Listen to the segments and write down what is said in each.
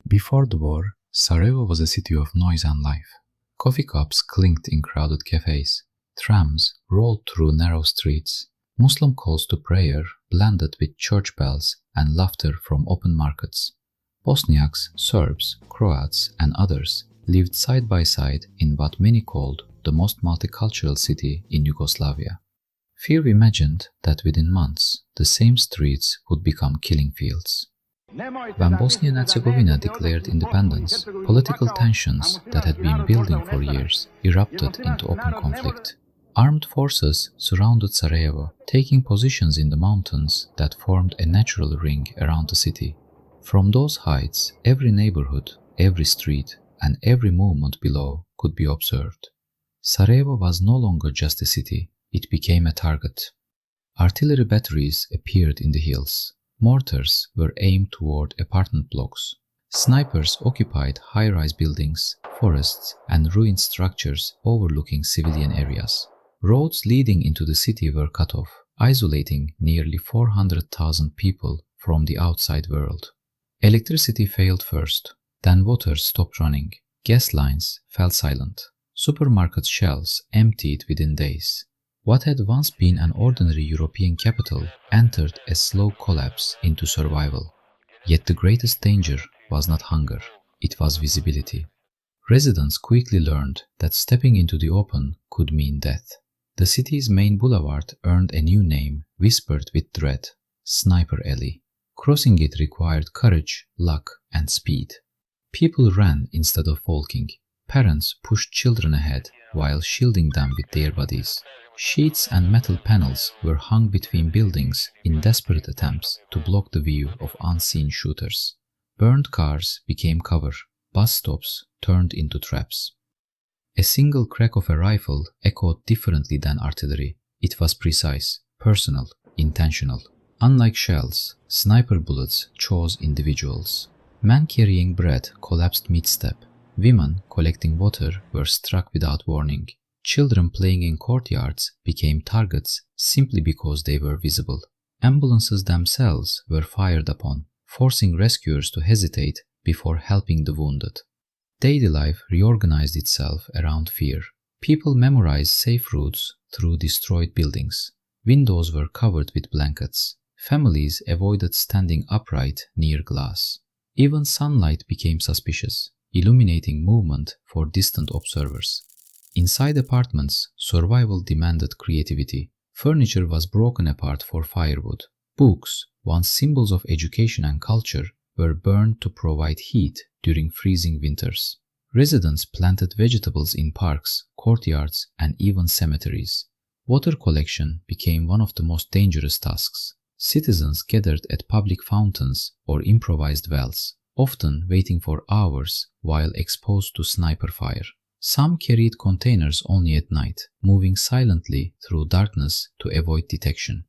Before the war, Sarajevo was a city of noise and life. Coffee cups clinked in crowded cafes. Trams rolled through narrow streets. Muslim calls to prayer blended with church bells and laughter from open markets. Bosniaks, Serbs, Croats, and others lived side by side in what many called the most multicultural city in Yugoslavia. Few imagined that within months the same streets would become killing fields. When Bosnia and Herzegovina declared independence, political tensions that had been building for years erupted into open conflict. Armed forces surrounded Sarajevo, taking positions in the mountains that formed a natural ring around the city. From those heights, every neighborhood, every street, and every movement below could be observed. Sarajevo was no longer just a city, it became a target. Artillery batteries appeared in the hills. Mortars were aimed toward apartment blocks. Snipers occupied high-rise buildings, forests, and ruined structures overlooking civilian areas. Roads leading into the city were cut off, isolating nearly 400,000 people from the outside world. Electricity failed first, then water stopped running. Gas lines fell silent. Supermarket shelves emptied within days. What had once been an ordinary European capital entered a slow collapse into survival. Yet the greatest danger was not hunger, it was visibility. Residents quickly learned that stepping into the open could mean death. The city's main boulevard earned a new name, whispered with dread: Sniper Alley. Crossing it required courage, luck, and speed. People ran instead of walking. Parents pushed children ahead while shielding them with their bodies. Sheets and metal panels were hung between buildings in desperate attempts to block the view of unseen shooters. Burned cars became cover. Bus stops turned into traps. A single crack of a rifle echoed differently than artillery. It was precise, personal, intentional. Unlike shells, sniper bullets chose individuals. Men carrying bread collapsed mid-step. Women collecting water were struck without warning. Children playing in courtyards became targets simply because they were visible. Ambulances themselves were fired upon, forcing rescuers to hesitate before helping the wounded. Daily life reorganized itself around fear. People memorized safe routes through destroyed buildings. Windows were covered with blankets. Families avoided standing upright near glass. Even sunlight became suspicious, illuminating movement for distant observers. Inside apartments, survival demanded creativity. Furniture was broken apart for firewood. Books, once symbols of education and culture, were burned to provide heat during freezing winters. Residents planted vegetables in parks, courtyards, and even cemeteries. Water collection became one of the most dangerous tasks. Citizens gathered at public fountains or improvised wells, often waiting for hours while exposed to sniper fire. Some carried containers only at night, moving silently through darkness to avoid detection.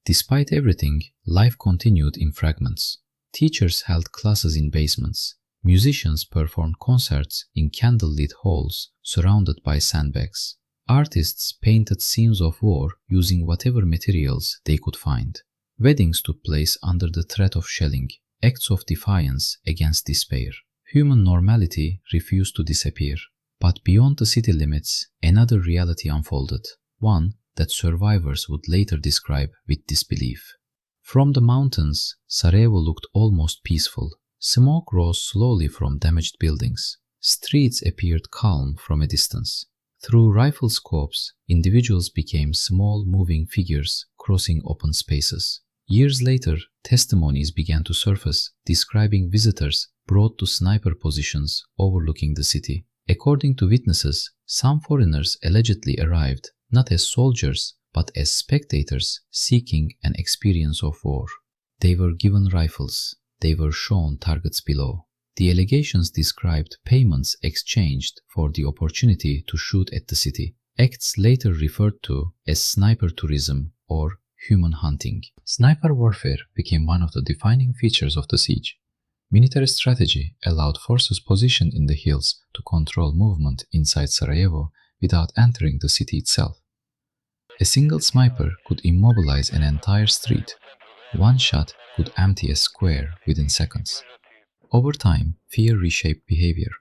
Despite everything, life continued in fragments. Teachers held classes in basements. Musicians performed concerts in candlelit halls surrounded by sandbags. Artists painted scenes of war using whatever materials they could find. Weddings took place under the threat of shelling, acts of defiance against despair. Human normality refused to disappear. But beyond the city limits, another reality unfolded, one that survivors would later describe with disbelief. From the mountains, Sarajevo looked almost peaceful. Smoke rose slowly from damaged buildings. Streets appeared calm from a distance. Through rifle scopes, individuals became small moving figures crossing open spaces. Years later, testimonies began to surface describing visitors brought to sniper positions overlooking the city. According to witnesses, some foreigners allegedly arrived not as soldiers but as spectators seeking an experience of war. They were given rifles. They were shown targets below. The allegations described payments exchanged for the opportunity to shoot at the city, acts later referred to as sniper tourism or human hunting. Sniper warfare became one of the defining features of the siege. Military strategy allowed forces positioned in the hills to control movement inside Sarajevo without entering the city itself. A single sniper could immobilize an entire street. One shot could empty a square within seconds. Over time, fear reshaped behavior.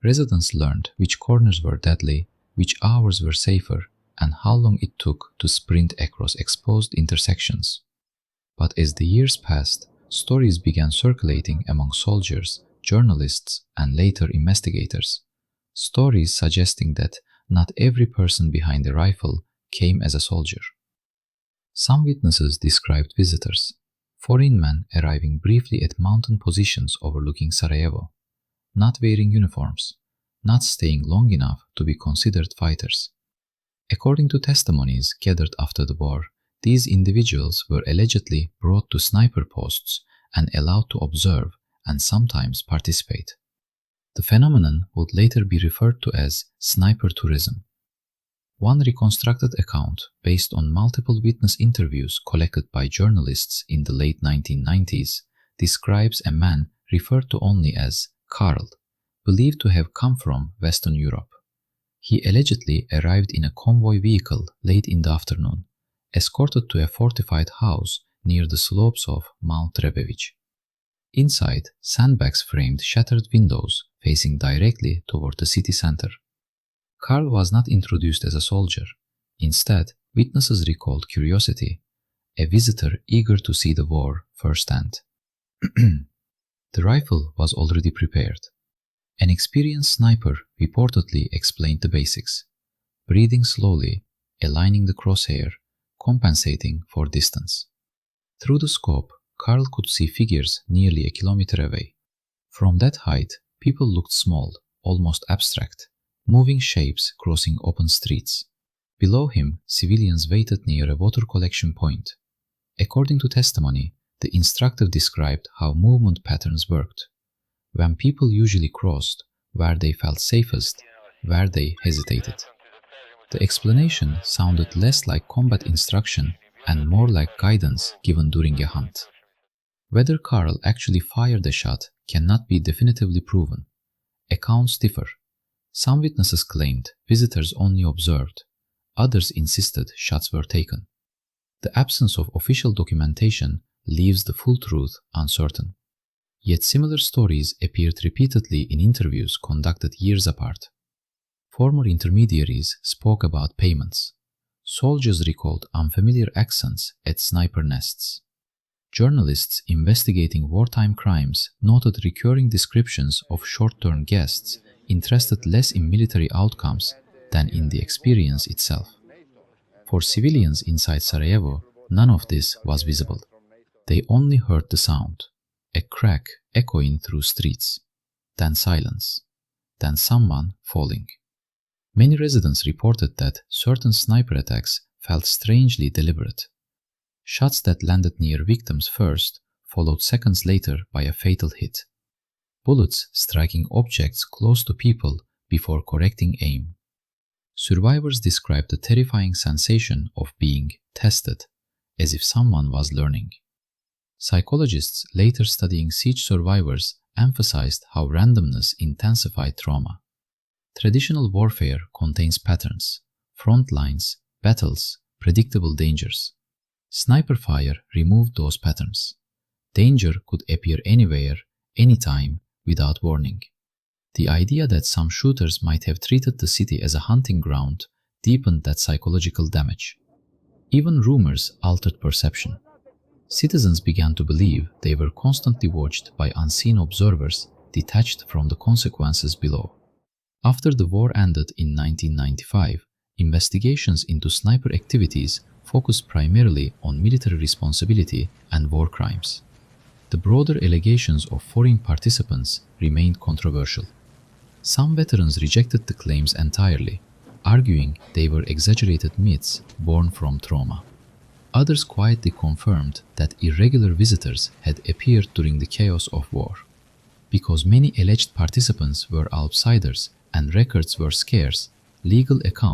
Residents learned which corners were deadly, which hours were safer, and how long it took to sprint across exposed intersections. But as the years passed, stories began circulating among soldiers, journalists, and later investigators. Stories suggesting that not every person behind a rifle came as a soldier. Some witnesses described visitors, foreign men arriving briefly at mountain positions overlooking Sarajevo, not wearing uniforms, not staying long enough to be considered fighters. According to testimonies gathered after the war, these individuals were allegedly brought to sniper posts and allowed to observe and sometimes participate. The phenomenon would later be referred to as sniper tourism. One reconstructed account, based on multiple witness interviews collected by journalists in the late 1990s, describes a man referred to only as Karl, believed to have come from Western Europe. He allegedly arrived in a convoy vehicle late in the afternoon, escorted to a fortified house near the slopes of Mount Rebević. Inside, sandbags framed shattered windows facing directly toward the city center. Karl was not introduced as a soldier. Instead, witnesses recalled curiosity, a visitor eager to see the war firsthand. The rifle was already prepared. An experienced sniper reportedly explained the basics, breathing slowly, aligning the crosshair, compensating for distance. Through the scope, Karl could see figures nearly a kilometer away. From that height, people looked small, almost abstract, moving shapes crossing open streets. Below him, civilians waited near a water collection point. According to testimony, the instructor described how movement patterns worked. When people usually crossed, where they felt safest, where they hesitated. The explanation sounded less like combat instruction and more like guidance given during a hunt. Whether Karl actually fired a shot cannot be definitively proven. Accounts differ. Some witnesses claimed visitors only observed. Others insisted shots were taken. The absence of official documentation leaves the full truth uncertain. Yet similar stories appeared repeatedly in interviews conducted years apart. Former intermediaries spoke about payments. Soldiers recalled unfamiliar accents at sniper nests. Journalists investigating wartime crimes noted recurring descriptions of short-term guests interested less in military outcomes than in the experience itself. For civilians inside Sarajevo, none of this was visible. They only heard the sound, a crack echoing through streets, then silence, then someone falling. Many residents reported that certain sniper attacks felt strangely deliberate. Shots that landed near victims first, followed seconds later by a fatal hit. Bullets striking objects close to people before correcting aim. Survivors described the terrifying sensation of being tested, as if someone was learning. Psychologists later studying siege survivors emphasized how randomness intensified trauma. Traditional warfare contains patterns, front lines, battles, predictable dangers. Sniper fire removed those patterns. Danger could appear anywhere, anytime, without warning. The idea that some shooters might have treated the city as a hunting ground deepened that psychological damage. Even rumors altered perception. Citizens began to believe they were constantly watched by unseen observers detached from the consequences below. After the war ended in 1995, investigations into sniper activities focused primarily on military responsibility and war crimes. The broader allegations of foreign participants remained controversial. Some veterans rejected the claims entirely, arguing they were exaggerated myths born from trauma. Others quietly confirmed that irregular visitors had appeared during the chaos of war. Because many alleged participants were outsiders and records were scarce, legal accounts